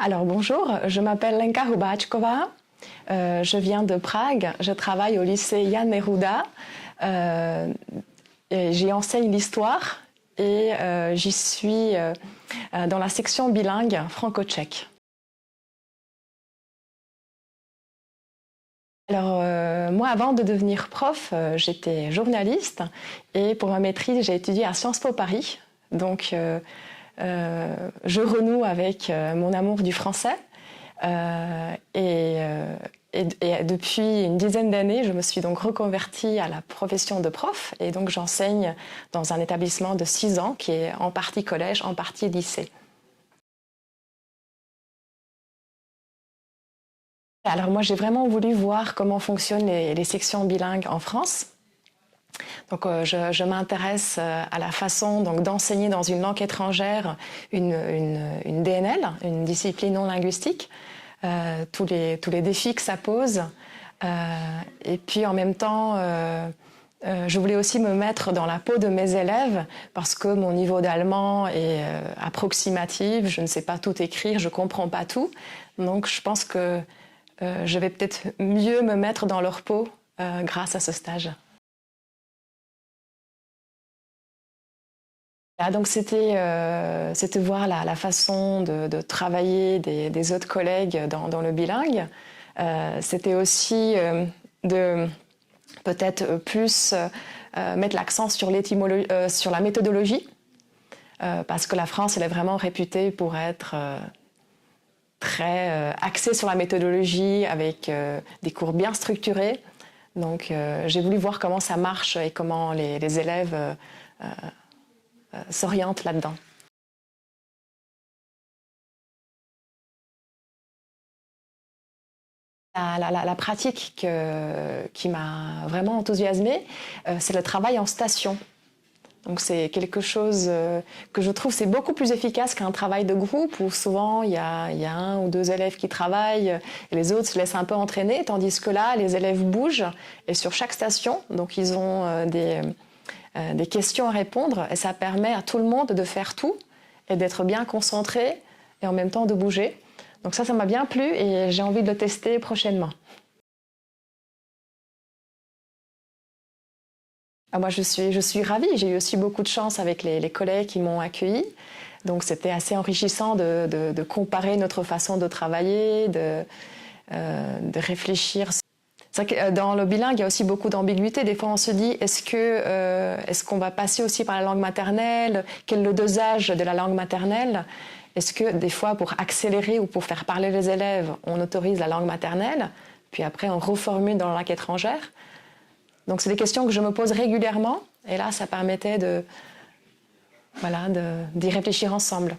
Alors bonjour, je m'appelle Lenka Hubáčková, je viens de Prague, je travaille au lycée Jan Neruda, j'y enseigne l'histoire et j'y suis dans la section bilingue franco-tchèque. Alors moi avant de devenir prof, j'étais journaliste et pour ma maîtrise j'ai étudié à Sciences Po Paris, donc je renoue avec mon amour du français et depuis une dizaine d'années, je me suis donc reconvertie à la profession de prof et donc j'enseigne dans un établissement de 6 ans qui est en partie collège, en partie lycée. Alors moi j'ai vraiment voulu voir comment fonctionnent les sections bilingues en France. Donc je m'intéresse à la façon d'enseigner dans une langue étrangère une DNL, une discipline non linguistique, tous les défis que ça pose. Et puis en même temps, je voulais aussi me mettre dans la peau de mes élèves parce que mon niveau d'allemand est approximatif, je ne sais pas tout écrire, je ne comprends pas tout. Donc je pense que je vais peut-être mieux me mettre dans leur peau grâce à ce stage. Donc c'était voir la façon de travailler des autres collègues dans le bilingue. C'était aussi de peut-être plus mettre l'accent sur la méthodologie, parce que la France elle est vraiment réputée pour être très axée sur la méthodologie avec des cours bien structurés. Donc j'ai voulu voir comment ça marche et comment les élèves s'orientent là-dedans. La pratique qui m'a vraiment enthousiasmée, c'est le travail en station. Donc c'est quelque chose que je trouve c'est beaucoup plus efficace qu'un travail de groupe où souvent il y a un ou deux élèves qui travaillent et les autres se laissent un peu entraîner, tandis que là les élèves bougent et sur chaque station, donc ils ont des questions à répondre et ça permet à tout le monde de faire tout et d'être bien concentré et en même temps de bouger. Donc ça m'a bien plu et j'ai envie de le tester prochainement. Moi, je suis ravie. J'ai eu aussi beaucoup de chance avec les collègues qui m'ont accueillie. Donc c'était assez enrichissant de comparer notre façon de travailler, de réfléchir. C'est vrai que dans le bilingue, il y a aussi beaucoup d'ambiguïté. Des fois, on se dit, est-ce qu'on va passer aussi par la langue maternelle? Quel est le dosage de la langue maternelle? Est-ce que des fois, pour accélérer ou pour faire parler les élèves, on autorise la langue maternelle, puis après on reformule dans la langue étrangère? Donc c'est des questions que je me pose régulièrement, et là, ça permettait d'y réfléchir ensemble.